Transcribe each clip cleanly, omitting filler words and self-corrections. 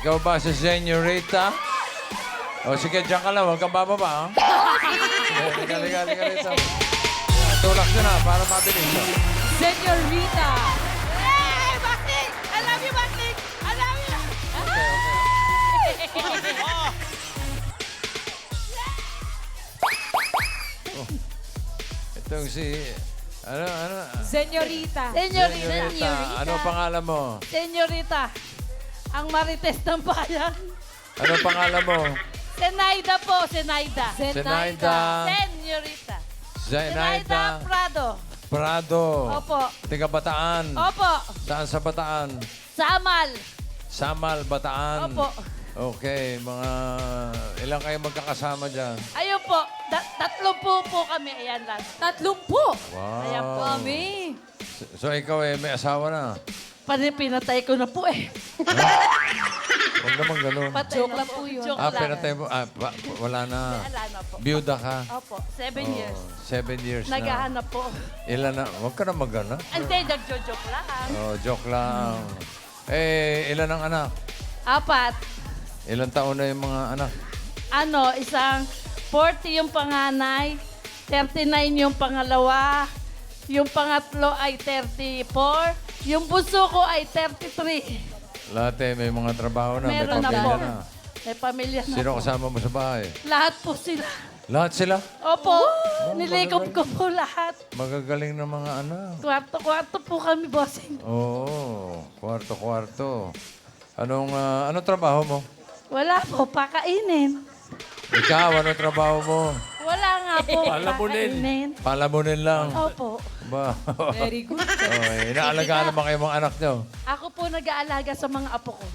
Ikaw ba si Senorita? O sige, dyan ka lang. Huwag kang bababa, ha? Sige, liga rito. Tulak nyo na para mabilis. Senorita. Hey, Bakit? I love you, Bakit. I love you. Itong si... Ano? Senyorita. Senyorita. Ano pangalan mo? Senyorita. Ang marites ng bayan. Ano pangalan mo? Senaida po, Senaida. Senaida. Senyorita. Zenaida Prado. Prado. Opo. Tiga Bataan. Opo. Saan sa Bataan? Samal. Samal, Bataan. Opo. Okay, mga... Ilang kayo magkakasama dyan? Ayun po. Tatlo po kami. Ayan lang. 30. Wow. Ayan po. Mami. So ikaw may asawa na? Pinatay ko na po eh. Huwag naman ganun. Patay Joke na lang po yun. Joke Ah, lang. pinatay mo. Wala na. Wala na po. Byuda ka. Opo. 7 years. 7 years na. Naghahanap po. Ilan na? Huwag ka na magana. Hindi, nagjo-joke lang. Oh, joke lang. Ilan ang anak? 4. Ilang taon na yung mga anak? Isang 40 yung panganay, 39 yung pangalawa, yung pangatlo ay 34, yung bunso ko ay 33. Lahat may mga trabaho na, Meron may na pamilya po. na. May pamilya na Sino po. kasama mo sa bahay? Lahat po sila. Lahat sila? Opo, nilikop ko po lahat. Magagaling na mga anak. Kwarto-kwarto po kami, bossing. Oo, kwarto-kwarto. Anong trabaho mo? Wala po, pakainin. Ikaw, anong trabaho mo? Wala nga po, pakainin. Palamunin lang. Opo. Ba? Very good. Okay, inaalagaan naman kayo mga anak nyo. Ako po nag-aalaga sa mga apo ko.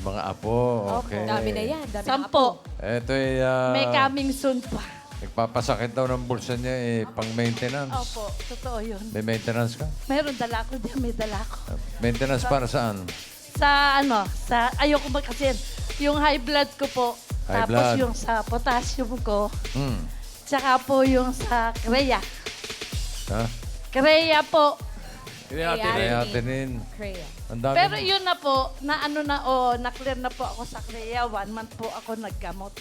Mga apo, okay. Dami na yan. Dami na 10. Eto'y May coming soon pa. nagpapasakit daw ng bulsa niya pang maintenance. Opo, totoo yun. May maintenance ka? Meron dala ko din, may dala ko. Maintenance para saan? Ayoko kasi yung high blood ko po. High Tapos blood. yung sa potassium ko. Hmm. Tsaka po yung sa Kreya. Ha? Kreya po. Creatinine. Kreya. Ang dami Pero mo. yun na po, na-clear na po ako sa Kreya. 1 month po ako naggamot.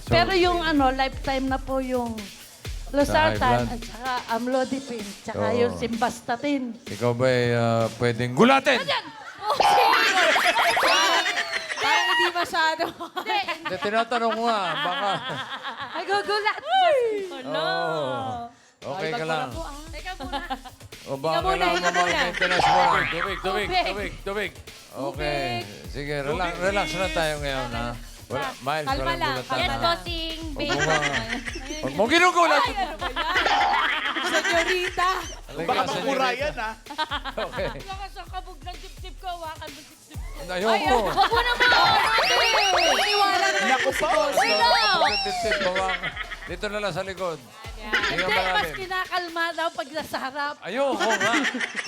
So, Pero yung lifetime na po yung Sa high Losartan blood. at saka Amlodipine. Tsaka Oo. yung Simvastatin. Ikaw ba pwedeng gulatin? Parang hindi masyado. Hindi, tinatanong ko nga. Baka. Nagugulat. Oh. Okay ka lang. Teka muna. O baka Ikaw muna, kailangan mo ikaw muna. mag-maintenance mo. Tubig. Okay. Sige, relax na tayo ngayon, ha? Wala, Miles, Kalma walang lang, gulatan. kalma ha? lang. Bossing, Huwag mo nga. Huwag mo ginugulat. Senyorita. Baka mapura yan, ha? Okay. Baka sa kabog ng dip-dip ko, hawakan mo dip-dip ko. Ayoko. Huwag mo naman Iniwala na natin si Boss. Dito na lang sa likod. Hindi, Tingnan mas malalim. kinakalma daw pag nasa harap. Ayoko nga.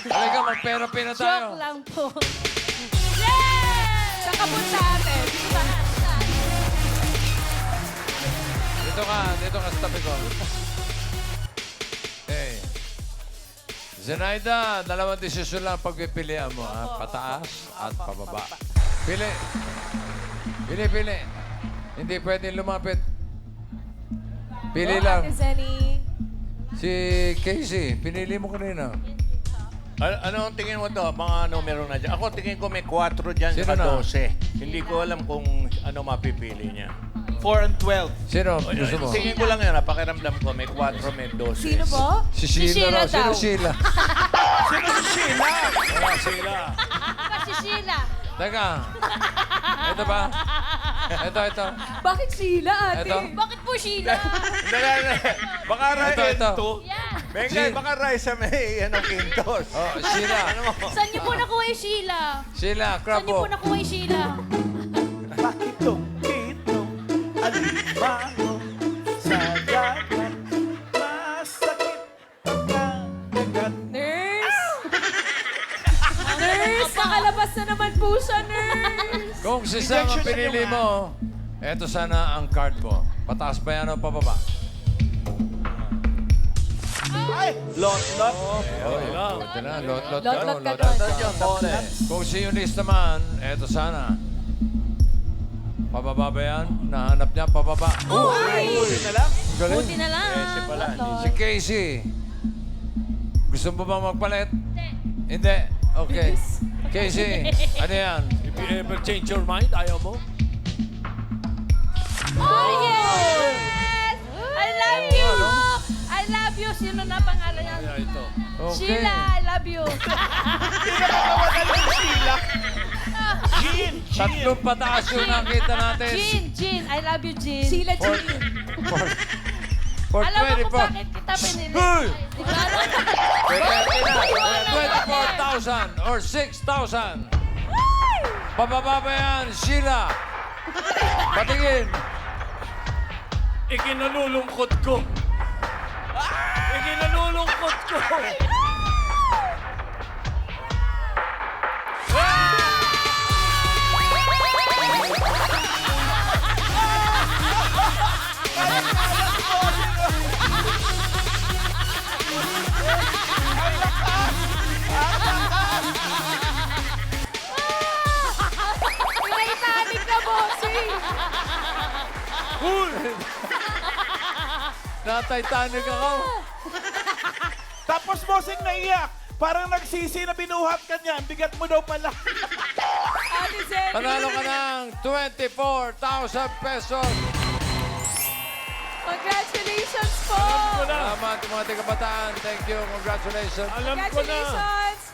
Halika, mag-therapy na tayo. Joke lang po. Yay! Saan ka punta ate? Dito ka sa tabi ko. Okay. Zenaida, dalawang desisyon lang pagpipilian mo, ha? Pataas at pababa. Pili. Pili. Hindi pwedeng lumapit. Pili lang. Ate Zenny. Si Casey, pinili mo kanina. Ano ang tingin mo to? Mga numero na dyan. Ako tingin ko may 4 dyan Sino sa na? 12. Hindi ko alam kung ano mapipili niya. 4 and 12. Sino? Gusto mo? Tingin ko lang yan. Pakiramdam ko may 4, may 12. Sino po? Si Si Sheila Sheila raw. Sino daw. Sheila? Sino si Sheila? Wala sila. Kasi Sheila. Teka. Ito ba? Ito. Bakit sila ate? Ito. Bakit po Sheila? Baka Ito. Yan. Bengay, baka Raisa may Quintos. Oh, Sheila. Saan niyo po nakuha yung Sheila? Sheila, Saan crap niyo po. po nakuha yung Sheila? Pakitong kitong alimango sa dagat. Masakit pagkakagat. Nurse! Nurse! Nakalabas na naman po siya, nurse! Kung si Sam ang pinili mo, eto sana ang card mo. Pataas ba yan o pababa? Lot. Ito na, lot-lot Lot-lot ka ka. doon. Kung si Eunice naman, eto sana. Pababa ba yan? Nahanap niya, pababa. Buti na lang. Galing. Buti na lang. Kasi pala, Si Casey. Gusto mo ba magpalit? Hindi. Okay. Casey, ano yan? If you ever change your mind, ayaw mo? Oh, yes! I love you! I love you. Sino na pangalan yan? Kaya ito. Okay. Sheila, I love you. Pinakatawagan ng Sheila. Jean, Jean. Tatlong pataas yung nakita natin. Jean, I love you, Jean. Sheila For, Jean. for Alam mo kung 24. bakit kita pinili? Hey! Di ba? Pwede na. 24,000 or 6,000. Pababa ba yan, Sheila? Patingin. Ikinalulungkot ko. Ikinalulungkot ko. Titanic na, bossing. Na-Titanic ako. Tapos bossing naiyak. Parang nagsisi na binuhat ka niya. Ang bigat mo daw pala. Ate Zeddy. Panalo ka ng 24,000 pesos. Congratulations po. Alam ko na. Salamat mga tigabataan. Thank you. Congratulations. Alam ko na. Congratulations.